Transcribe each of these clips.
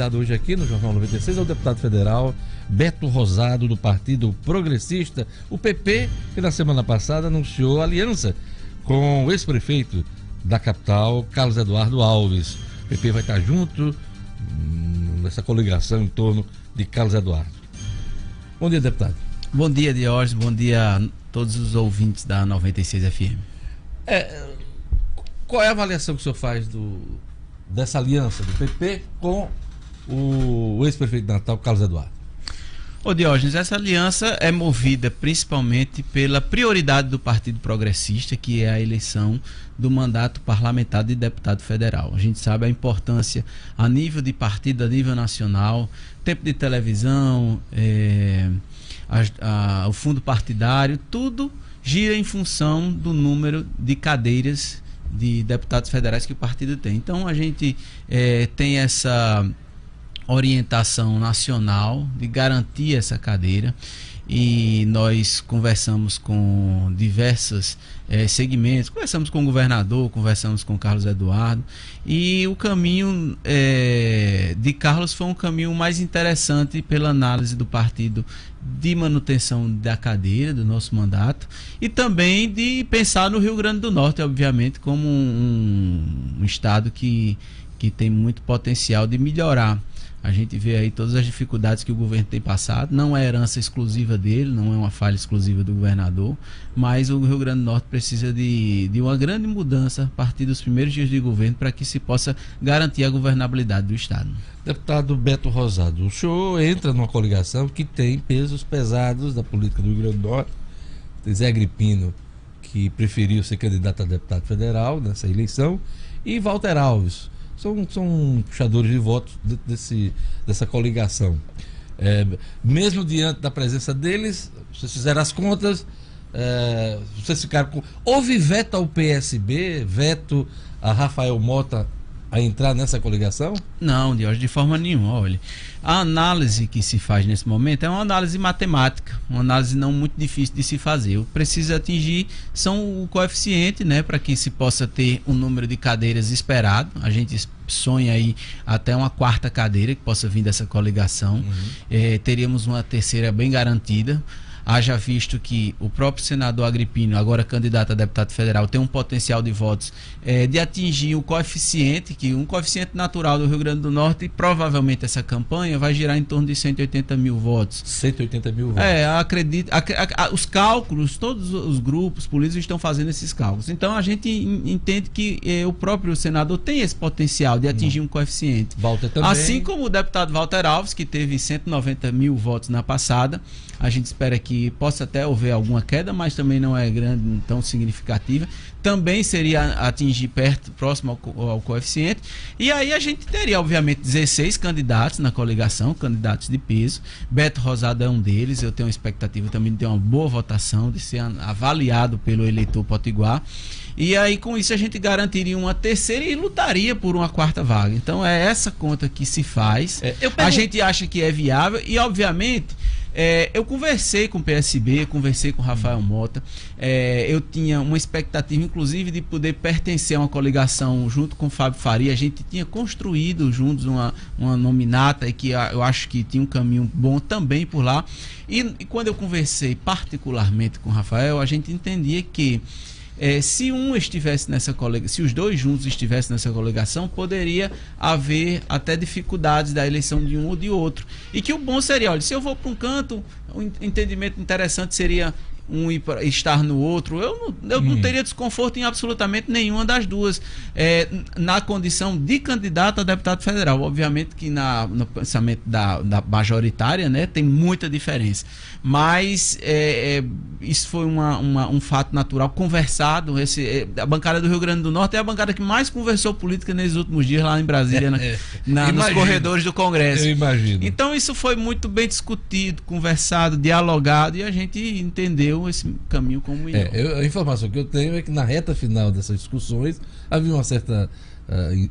convidado hoje aqui no Jornal 96 é o deputado federal Beto Rosado, do Partido Progressista, o PP, que na semana passada anunciou aliança com o ex-prefeito da capital, Carlos Eduardo Alves. O PP vai estar junto nessa coligação em torno de Carlos Eduardo. Bom dia, deputado. Bom dia, Diógenes. Bom dia a todos os ouvintes da 96 FM. Qual é a avaliação que o senhor faz dessa aliança do PP com o ex-prefeito de Natal, Carlos Eduardo? Ô Diógenes, essa aliança é movida principalmente pela prioridade do Partido Progressista, que é a eleição do mandato parlamentar de deputado federal. A gente sabe a importância a nível de partido, a nível nacional, tempo de televisão, o fundo partidário, tudo gira em função do número de cadeiras de deputados federais que o partido tem. Então a gente tem essa orientação nacional de garantir essa cadeira, e nós conversamos com diversos segmentos, conversamos com o governador, conversamos com o Carlos Eduardo, e o caminho de Carlos foi um caminho mais interessante pela análise do partido de manutenção da cadeira do nosso mandato, e também de pensar no Rio Grande do Norte, obviamente, como um estado que tem muito potencial de melhorar. A gente vê aí todas as dificuldades que o governo tem passado. Não é herança exclusiva dele, não é uma falha exclusiva do governador, mas o Rio Grande do Norte precisa de uma grande mudança a partir dos primeiros dias de governo para que se possa garantir a governabilidade do estado. Deputado Beto Rosado, o senhor entra numa coligação que tem pesos pesados da política do Rio Grande do Norte. Tem Zé Agripino, que preferiu ser candidato a deputado federal nessa eleição, e Walter Alves. São puxadores de votos dessa coligação. Mesmo diante da presença deles, vocês fizeram as contas, vocês ficaram com... Houve veto ao PSB, veto a Rafael Mota a entrar nessa coligação? Não, de forma nenhuma. Olha, a análise que se faz nesse momento é uma análise matemática, uma análise não muito difícil de se fazer. O que precisa atingir são o coeficiente, né, para que se possa ter um número de cadeiras esperado. A gente sonha aí até uma quarta cadeira que possa vir dessa coligação. Teríamos uma terceira bem garantida. Haja visto que o próprio senador Agripino, agora candidato a deputado federal, tem um potencial de votos de atingir o coeficiente, que um coeficiente natural do Rio Grande do Norte, e provavelmente essa campanha vai girar em torno de 180 mil votos. 180 mil votos. Acredito. Os cálculos, todos os grupos políticos estão fazendo esses cálculos. Então a gente entende que o próprio senador tem esse potencial de atingir um coeficiente. Walter também. Assim como o deputado Walter Alves, que teve 190 mil votos na passada. A gente espera que possa até haver alguma queda, mas também não é grande, tão significativa. Também seria atingir próximo ao coeficiente. E aí a gente teria, obviamente, 16 candidatos na coligação, candidatos de peso. Beto Rosado é um deles. Eu tenho uma expectativa também de ter uma boa votação, de ser avaliado pelo eleitor potiguar. E aí, com isso, a gente garantiria uma terceira e lutaria por uma quarta vaga. Então, é essa conta que se faz. A gente acha que é viável e, obviamente... eu conversei com o PSB, conversei com o Rafael Mota, eu tinha uma expectativa, inclusive, de poder pertencer a uma coligação junto com o Fábio Faria. A gente tinha construído juntos uma nominata, e que eu acho que tinha um caminho bom também por lá. E quando eu conversei particularmente com o Rafael, a gente entendia que se se os dois juntos estivessem nessa coligação, poderia haver até dificuldades da eleição de um ou de outro. E que o bom seria, olha, se eu vou para um canto, um entendimento interessante seria estar no outro. Eu não teria desconforto em absolutamente nenhuma das duas, na condição de candidato a deputado federal. Obviamente que no pensamento da majoritária, né, tem muita diferença, mas isso foi um fato natural, conversado. A bancada do Rio Grande do Norte é a bancada que mais conversou política nesses últimos dias lá em Brasília, nos corredores do Congresso. Eu imagino. Então isso foi muito bem discutido, conversado, dialogado, e a gente entendeu esse caminho como melhor. A informação que eu tenho é que na reta final dessas discussões havia uma certa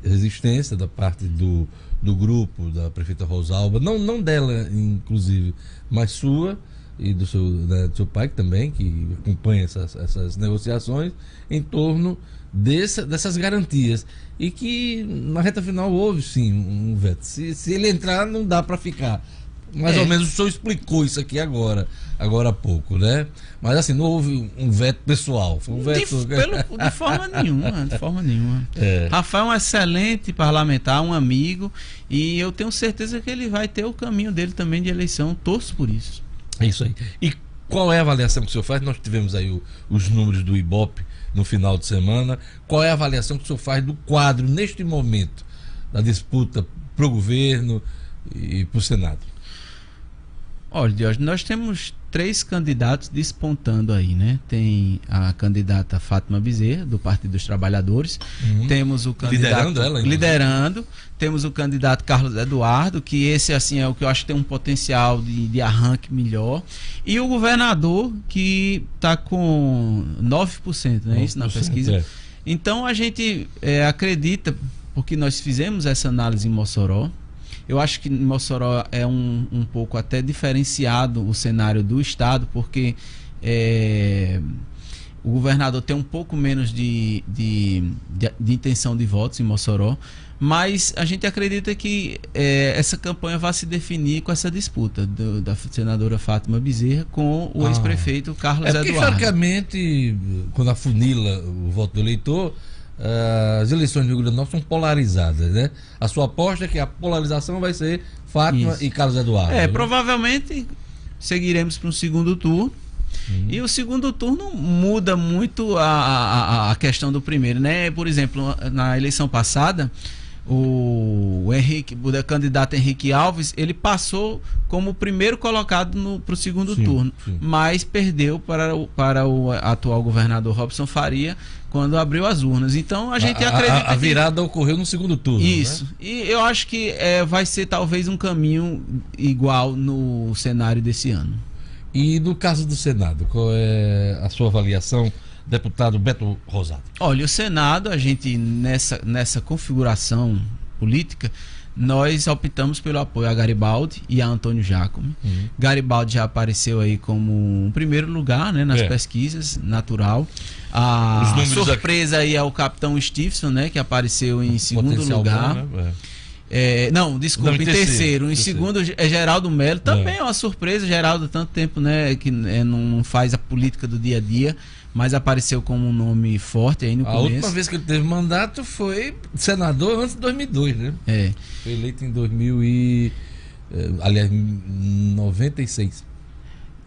resistência da parte do grupo da prefeita Rosalba, não dela inclusive, mas sua, e do seu pai também, que acompanha essas negociações, em torno dessas garantias. E que na reta final houve sim um veto. Se ele entrar, não dá para ficar. Mais ou menos o senhor explicou isso aqui agora há pouco, né? Mas assim, não houve um veto pessoal. Foi um veto... De forma nenhuma, de forma nenhuma. Rafael é um excelente parlamentar, um amigo, e eu tenho certeza que ele vai ter o caminho dele também de eleição. Torço por isso. É isso aí. E qual é a avaliação que o senhor faz? Nós tivemos aí os números do Ibope no final de semana. Qual é a avaliação que o senhor faz do quadro, neste momento, da disputa para o governo e para o Senado? Olha, Jorge, nós temos 3 candidatos despontando aí, né? Tem a candidata Fátima Bezerra, do Partido dos Trabalhadores. Temos o candidato... Liderando ela, Liderando. Temos o candidato Carlos Eduardo, que esse, assim, é o que eu acho que tem um potencial de arranque melhor. E o governador, que está com 9%, não é isso, na pesquisa? É. Então, a gente acredita, porque nós fizemos essa análise em Mossoró. Eu acho que em Mossoró é um pouco até diferenciado o cenário do estado, porque o governador tem um pouco menos de intenção de votos em Mossoró, mas a gente acredita que essa campanha vai se definir com essa disputa da senadora Fátima Bezerra com o ex-prefeito Carlos Eduardo. Porque, francamente, quando afunila o voto do eleitor, as eleições do Rio Grande do Norte são polarizadas, né? A sua aposta é que a polarização vai ser Fátima e Carlos Eduardo. Né? Provavelmente seguiremos para um segundo turno. E o segundo turno muda muito a questão do primeiro, né? Por exemplo, na eleição passada, o candidato Henrique Alves, ele passou como o primeiro colocado para o segundo turno, mas perdeu para o atual governador Robson Faria quando abriu as urnas. Então a gente acredita a virada ocorreu no segundo turno. Isso. Né? E eu acho que vai ser talvez um caminho igual no cenário desse ano. E no caso do Senado, qual é a sua avaliação, deputado Beto Rosado? Olha, o Senado, a gente nessa configuração política, nós optamos pelo apoio a Garibaldi e a Antônio Jacome. Garibaldi já apareceu aí como um primeiro lugar, né, nas pesquisas, natural. A surpresa aí é o capitão Stevenson, né, que apareceu em segundo lugar. Bom, né? Não, desculpa, em terceiro. Em segundo é Geraldo Melo. Também é uma surpresa, Geraldo, tanto tempo, né, que não faz a política do dia a dia, mas apareceu como um nome forte aí no começo. A última vez que ele teve mandato foi senador antes de 2002, né? Foi eleito em 96.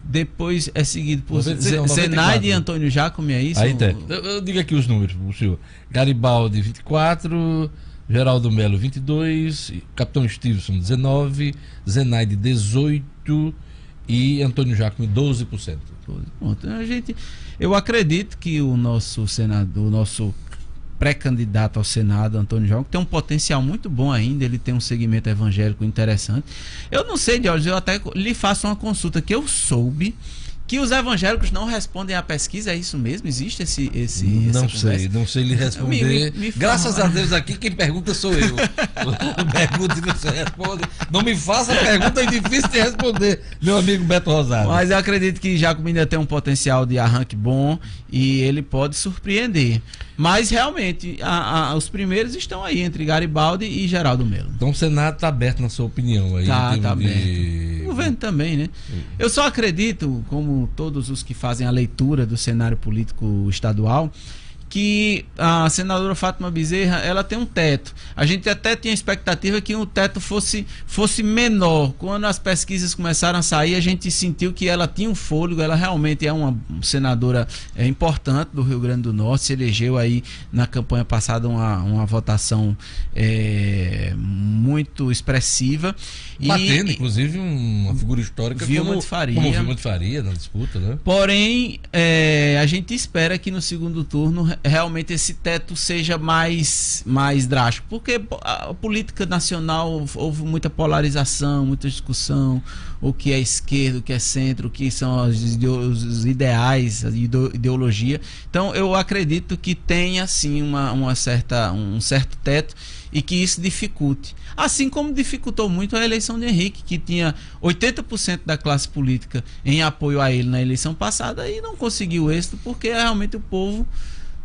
Depois é seguido por Zenaide e Antônio Jacome, é isso? Aí tem. Eu digo aqui os números, o senhor. Garibaldi, 24... Geraldo Melo, 22, Capitão Stevenson, 19, Zenaide, 18 e Antônio Jacome, 12%. Eu acredito que o nosso senador, o nosso pré-candidato ao Senado, Antônio Jacome, tem um potencial muito bom ainda, ele tem um segmento evangélico interessante. Eu não sei, Jorge, eu até lhe faço uma consulta, que eu soube que os evangélicos não respondem à pesquisa, é isso mesmo? Existe não sei lhe responder. Graças a Deus aqui quem pergunta sou eu. Pergunta e você responde. Não me faça pergunta difícil de responder, meu amigo Beto Rosado. Mas eu acredito que Jacome ainda tem um potencial de arranque bom e ele pode surpreender. Mas realmente, os primeiros estão aí, entre Garibaldi e Geraldo Melo. Então o Senado está aberto, na sua opinião aí? Tá aberto. O governo também, né? Eu só acredito, como todos os que fazem a leitura do cenário político estadual, que a senadora Fátima Bezerra, ela tem um teto. A gente até tinha expectativa que o teto fosse menor. Quando as pesquisas começaram a sair, a gente sentiu que ela tinha um fôlego, ela realmente é uma senadora importante do Rio Grande do Norte, se elegeu aí na campanha passada uma votação muito expressiva. Batendo, inclusive, uma figura histórica Vilma de Faria. Como Vilma de Faria na disputa, né? Porém, a gente espera que no segundo turno realmente esse teto seja mais drástico, porque a política nacional houve muita polarização, muita discussão, o que é esquerda, o que é centro, o que são os ideais, a ideologia. Então eu acredito que tenha sim um certo teto e que isso dificulte. Assim como dificultou muito a eleição de Henrique, que tinha 80% da classe política em apoio a ele na eleição passada e não conseguiu êxito porque realmente o povo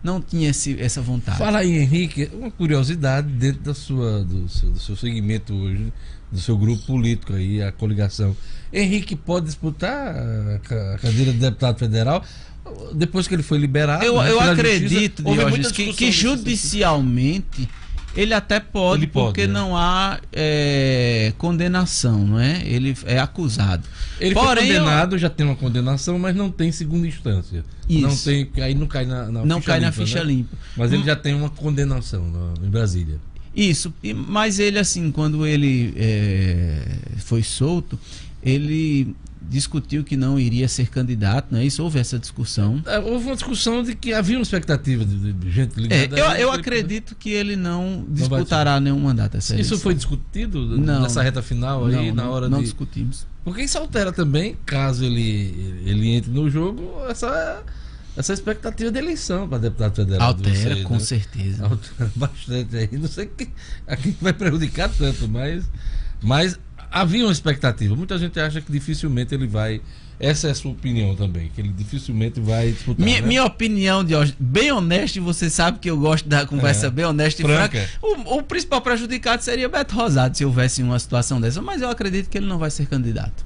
não tinha essa vontade. Fala em Henrique, uma curiosidade dentro do seu segmento hoje, do seu grupo político aí, a coligação. Henrique pode disputar a cadeira de deputado federal depois que ele foi liberado? Eu acredito, Diógenes, que judicialmente ele até pode, porque não há condenação, não é? Ele é acusado. Ele foi condenado, já tem uma condenação, mas não tem segunda instância. Isso. Não tem, aí não cai na ficha limpa. Mas ele já tem uma condenação em Brasília. Isso, mas ele assim, quando ele foi solto, ele discutiu que não iria ser candidato, não é isso? Houve essa discussão. Houve uma discussão de que havia uma expectativa de gente ligada. Eu acredito que ele não disputará nenhum mandato. Isso foi discutido nessa reta final aí, na hora não discutimos. Porque isso altera também, caso ele entre no jogo, essa expectativa de eleição para deputado federal. Altera, com certeza. Altera bastante aí. Não sei a quem vai prejudicar tanto, mas havia uma expectativa. Muita gente acha que dificilmente ele vai. Essa é a sua opinião também, que ele dificilmente vai disputar. Minha opinião, Diógenes, bem honesta, e você sabe que eu gosto da conversa bem honesta e franca. O principal prejudicado seria Beto Rosado se houvesse uma situação dessa, mas eu acredito que ele não vai ser candidato.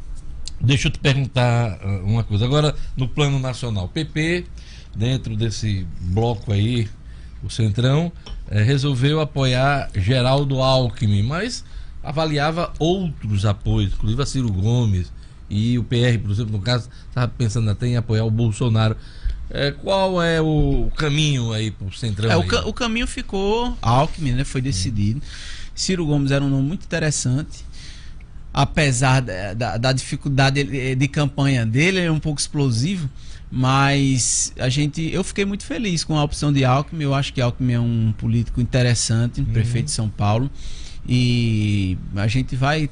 Deixa eu te perguntar uma coisa. Agora, no plano nacional, PP, dentro desse bloco aí, o Centrão, resolveu apoiar Geraldo Alckmin, mas avaliava outros apoios, inclusive a Ciro Gomes e o PR, por exemplo, no caso, estava pensando até em apoiar o Bolsonaro. Qual é o caminho aí para o Centrão? O caminho ficou Alckmin, né? Foi decidido. Ciro Gomes era um nome muito interessante, apesar da dificuldade de campanha dele, ele é um pouco explosivo, mas eu fiquei muito feliz com a opção de Alckmin. Eu acho que Alckmin é um político interessante, prefeito de São Paulo, e a gente vai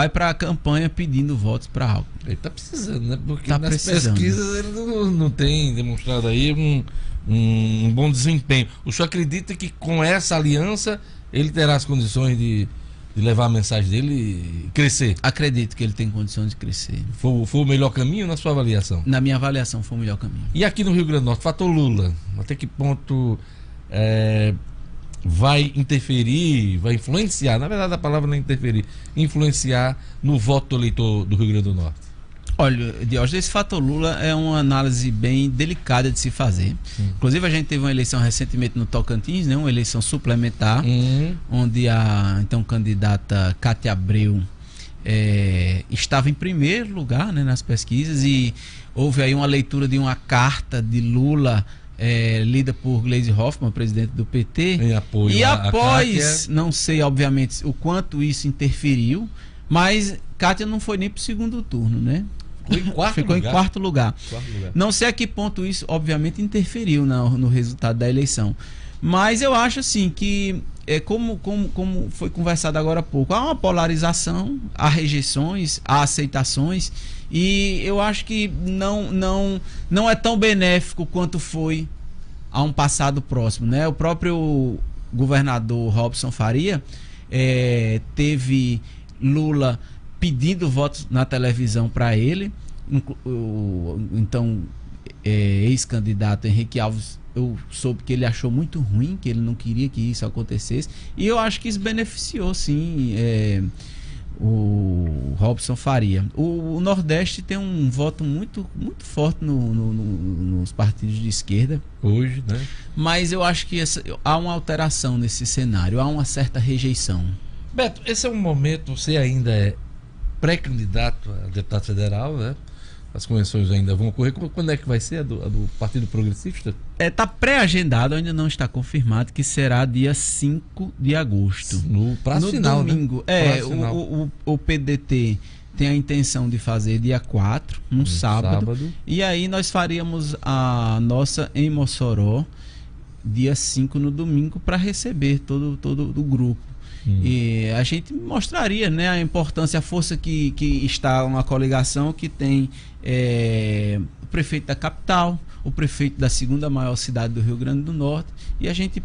para a campanha pedindo votos para Alckmin. Ele está precisando, né? Porque nas pesquisas ele não tem demonstrado aí um bom desempenho. O senhor acredita que com essa aliança ele terá as condições de levar a mensagem dele e crescer? Acredito que ele tem condições de crescer. Foi o melhor caminho na sua avaliação? Na minha avaliação foi o melhor caminho. E aqui no Rio Grande do Norte, fator Lula, até que ponto vai interferir, vai influenciar, na verdade a palavra não é interferir, influenciar no voto do eleitor do Rio Grande do Norte? Olha, Diógenes, esse fator Lula é uma análise bem delicada de se fazer. Inclusive a gente teve uma eleição recentemente no Tocantins, né, uma eleição suplementar, onde a então candidata Cátia Abreu estava em primeiro lugar, né, nas pesquisas, e houve aí uma leitura de uma carta de Lula lida por Gleisi Hoffmann, presidente do PT, em apoio e após, não sei obviamente o quanto isso interferiu, mas Cátia não foi nem para o segundo turno, né? Ficou em quarto lugar. Não sei a que ponto isso obviamente interferiu no resultado da eleição, mas eu acho assim que como foi conversado agora há pouco, há uma polarização, há rejeições, há aceitações, e eu acho que não é tão benéfico quanto foi a um passado próximo, né? O próprio governador Robson Faria teve Lula pedindo votos na televisão para ele. Então ex-candidato Henrique Alves, eu soube que ele achou muito ruim, que ele não queria que isso acontecesse, e eu acho que isso beneficiou sim o Robson Faria. O Nordeste tem um voto muito, muito forte nos partidos de esquerda hoje, né? Mas eu acho que há uma alteração nesse cenário, há uma certa rejeição. Beto, esse é um momento, você ainda é pré-candidato a deputado federal, né? As convenções ainda vão ocorrer. Quando é que vai ser a do Partido Progressista? Está pré-agendado, ainda não está confirmado, que será dia 5 de agosto. No final, domingo. Né? O PDT tem a intenção de fazer dia 4, sábado. E aí nós faríamos a nossa em Mossoró. dia 5 no domingo para receber todo o grupo. E a gente mostraria, né, a importância, a força que está uma coligação que tem o prefeito da capital, o prefeito da segunda maior cidade do Rio Grande do Norte, e a gente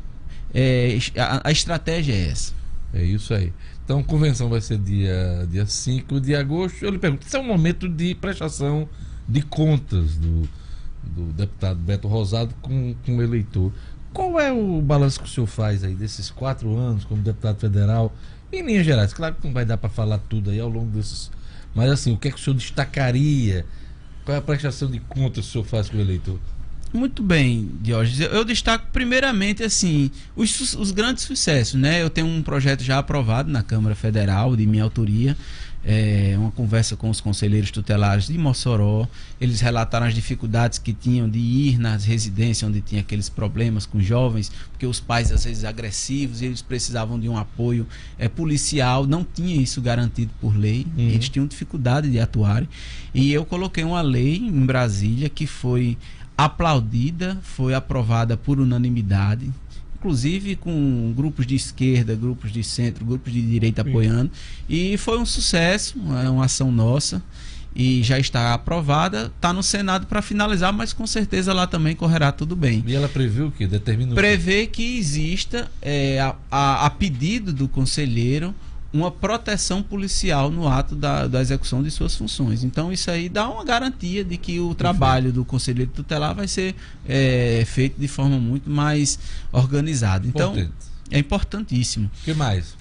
a estratégia é essa. É isso aí. Então a convenção vai ser dia 5 de agosto. Eu lhe pergunto, esse é um momento de prestação de contas do deputado Beto Rosado com o eleitor. Qual é o balanço que o senhor faz aí desses 4 anos como deputado federal, em linhas gerais? Claro que não vai dar para falar tudo aí ao longo desses... Mas assim, o que é que o senhor destacaria? Qual é a prestação de contas que o senhor faz com o eleitor? Muito bem, Diógenes. Eu destaco primeiramente assim os grandes sucessos, né? Eu tenho um projeto já aprovado na Câmara Federal, de minha autoria, uma conversa com os conselheiros tutelares de Mossoró. Eles relataram as dificuldades que tinham de ir nas residências onde tinha aqueles problemas com jovens, porque os pais às vezes agressivos, e eles precisavam de um apoio policial, não tinha isso garantido por lei, eles tinham dificuldade de atuar, e eu coloquei uma lei em Brasília que foi aplaudida, foi aprovada por unanimidade, inclusive com grupos de esquerda, grupos de centro, grupos de direita apoiando, e foi um sucesso, é uma ação nossa, e já está aprovada, está no Senado para finalizar, mas com certeza lá também correrá tudo bem. E ela prevê o quê? Prevê que exista, a pedido do conselheiro, uma proteção policial no ato da execução de suas funções. Então isso aí dá uma garantia de que o trabalho do conselheiro tutelar vai ser feito de forma muito mais organizada. Então é importantíssimo. O que mais?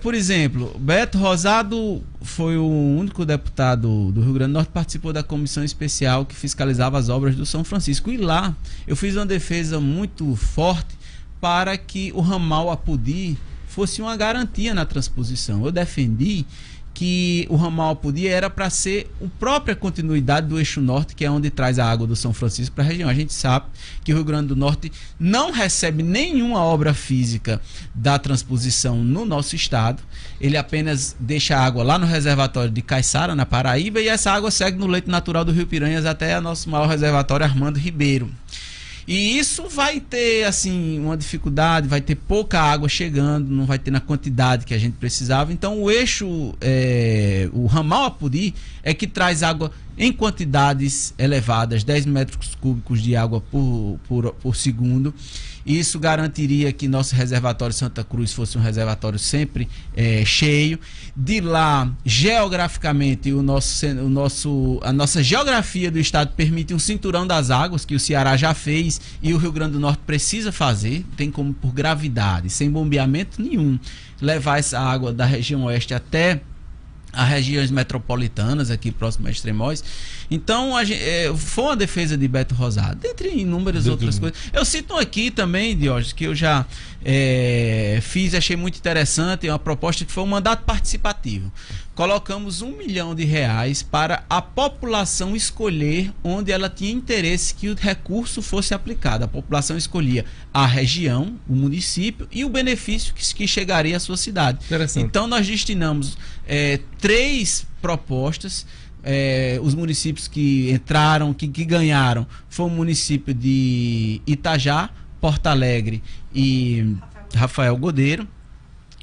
Por exemplo, Beto Rosado foi o único deputado do Rio Grande do Norte que participou da comissão especial que fiscalizava as obras do São Francisco. E lá eu fiz uma defesa muito forte para que o ramal Apodi fosse uma garantia na transposição. Eu defendi que o ramal Apodi era para ser a própria continuidade do eixo norte, que é onde traz a água do São Francisco para a região. A gente sabe que o Rio Grande do Norte não recebe nenhuma obra física da transposição no nosso estado. Ele apenas deixa a água lá no reservatório de Caiçara, na Paraíba, e essa água segue no leito natural do Rio Piranhas até o nosso maior reservatório, Armando Ribeiro. E isso vai ter assim uma dificuldade, vai ter pouca água chegando, não vai ter na quantidade que a gente precisava. Então o eixo, o ramal Apodi é que traz água em quantidades elevadas, 10 metros cúbicos de água por segundo. Isso garantiria que nosso reservatório Santa Cruz fosse um reservatório sempre cheio. De lá, geograficamente, a nossa geografia do estado permite um cinturão das águas, que o Ceará já fez e o Rio Grande do Norte precisa fazer. Tem como, por gravidade, sem bombeamento nenhum, levar essa água da região oeste até as regiões metropolitanas aqui próximo a Extremóis. Então foi uma defesa de Beto Rosado, dentre inúmeras outras coisas. Eu cito aqui também, Diógenes, que eu já fiz, achei muito interessante, uma proposta que foi um mandato participativo. Colocamos R$1 milhão para a população escolher onde ela tinha interesse que o recurso fosse aplicado. A população escolhia a região, o município e o benefício que chegaria à sua cidade. Então nós destinamos 3 propostas. Os municípios que entraram, que ganharam, foi o município de Itajá, Porto Alegre e Rafael Godeiro.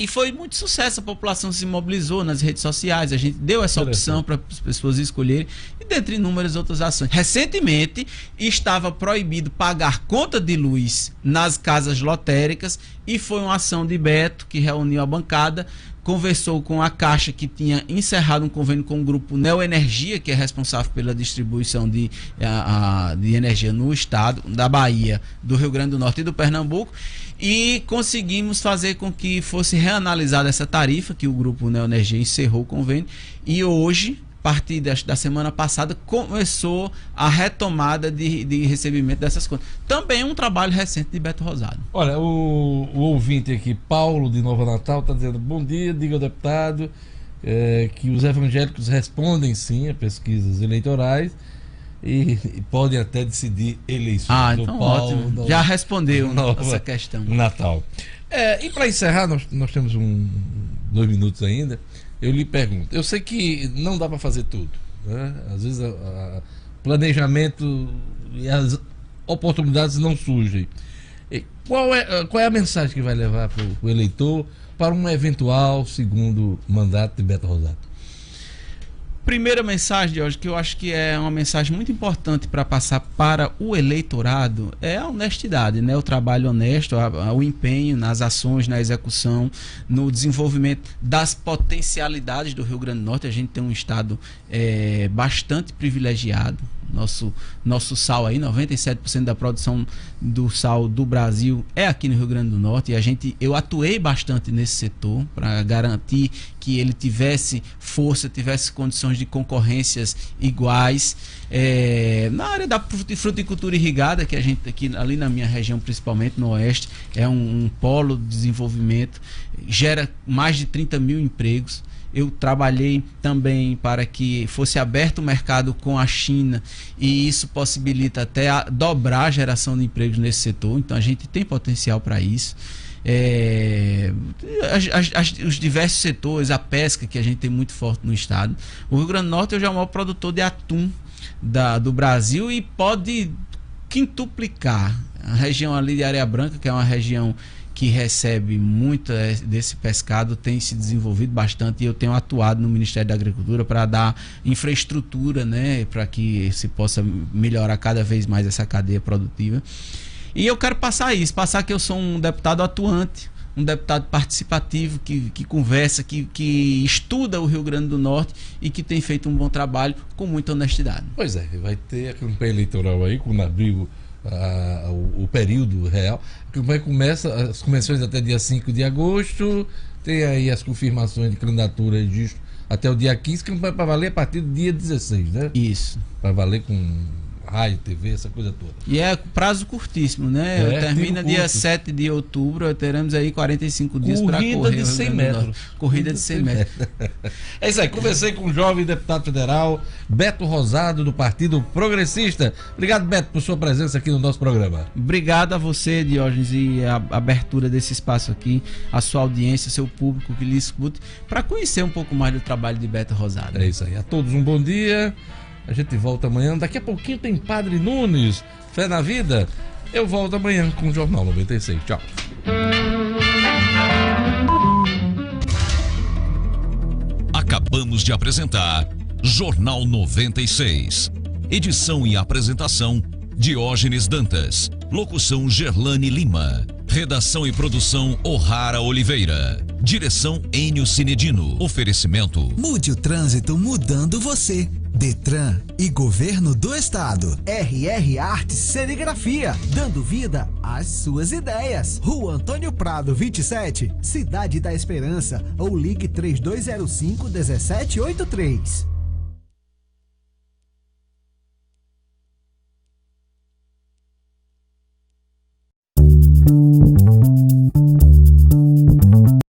E foi muito sucesso, a população se mobilizou nas redes sociais, a gente deu essa opção para as pessoas escolherem, e dentre inúmeras outras ações. Recentemente estava proibido pagar conta de luz nas casas lotéricas, e foi uma ação de Beto que reuniu a bancada, conversou com a Caixa, que tinha encerrado um convênio com o grupo Neoenergia, que é responsável pela distribuição de energia no estado, da Bahia, do Rio Grande do Norte e do Pernambuco, e conseguimos fazer com que fosse reanalisada essa tarifa, que o grupo Neoenergia encerrou o convênio, e hoje, a partir da semana passada, começou a retomada de recebimento dessas contas. Também um trabalho recente de Beto Rosado. Olha, o ouvinte aqui, Paulo de Nova Natal, está dizendo: bom dia, diga ao deputado que os evangélicos respondem sim a pesquisas eleitorais e podem até decidir eleições. Então ótimo. Já respondeu essa questão. Natal. E para encerrar, nós temos 2 minutos ainda. Eu lhe pergunto, eu sei que não dá para fazer tudo, né? Às vezes planejamento e as oportunidades não surgem. Qual é a mensagem que vai levar para o eleitor para um eventual segundo mandato de Beto Rosado? Primeira mensagem, Jorge, que eu acho que é uma mensagem muito importante para passar para o eleitorado, é a honestidade, né? O trabalho honesto, o empenho nas ações, na execução, no desenvolvimento das potencialidades do Rio Grande do Norte. A gente tem um estado bastante privilegiado. Nosso sal aí, 97% da produção do sal do Brasil é aqui no Rio Grande do Norte, e eu atuei bastante nesse setor para garantir que ele tivesse força, tivesse condições de concorrências iguais. Na área da fruticultura irrigada, que a gente aqui ali na minha região, principalmente no Oeste, é um polo de desenvolvimento, gera mais de 30 mil empregos. Eu trabalhei também para que fosse aberto o mercado com a China, e isso possibilita até dobrar a geração de empregos nesse setor. Então a gente tem potencial para isso. Os diversos setores, a pesca, que a gente tem muito forte no estado. O Rio Grande do Norte hoje é o maior produtor de atum do Brasil e pode quintuplicar. A região ali de Areia Branca, que é uma região que recebe muito desse pescado, tem se desenvolvido bastante, e eu tenho atuado no Ministério da Agricultura para dar infraestrutura, né, para que se possa melhorar cada vez mais essa cadeia produtiva. E eu quero passar que eu sou um deputado atuante, um deputado participativo, que conversa, que estuda o Rio Grande do Norte e que tem feito um bom trabalho com muita honestidade. Pois é, vai ter a campanha eleitoral aí, quando abrir o período real. A campanha começa, as convenções até dia 5 de agosto, tem aí as confirmações de candidatura e registro até o dia 15, campanha para valer a partir do dia 16, né? Isso. Para valer com rádio, TV, essa coisa toda. E é prazo curtíssimo, né? Termina dia 7 de outubro, teremos aí 45 dias para correr. Corrida de 100 metros. Corrida de 100 metros. É isso aí, conversei com o jovem deputado federal Beto Rosado, do Partido Progressista. Obrigado, Beto, por sua presença aqui no nosso programa. Obrigado a você, Diógenes, e a abertura desse espaço aqui, a sua audiência, seu público que lhe escute, para conhecer um pouco mais do trabalho de Beto Rosado. É isso aí, a todos um bom dia. A gente volta amanhã. Daqui a pouquinho tem Padre Nunes, Fé na Vida. Eu volto amanhã com o Jornal 96. Tchau. Acabamos de apresentar Jornal 96. Edição e apresentação: Diógenes Dantas. Locução: Gerlane Lima. Redação e produção: O'Hara Oliveira. Direção: Enio Cinedino. Oferecimento: Mude o trânsito mudando você. Detran e Governo do Estado. RR Arte Serigrafia, dando vida às suas ideias. Rua Antônio Prado 27, Cidade da Esperança, ou ligue 3205-1783.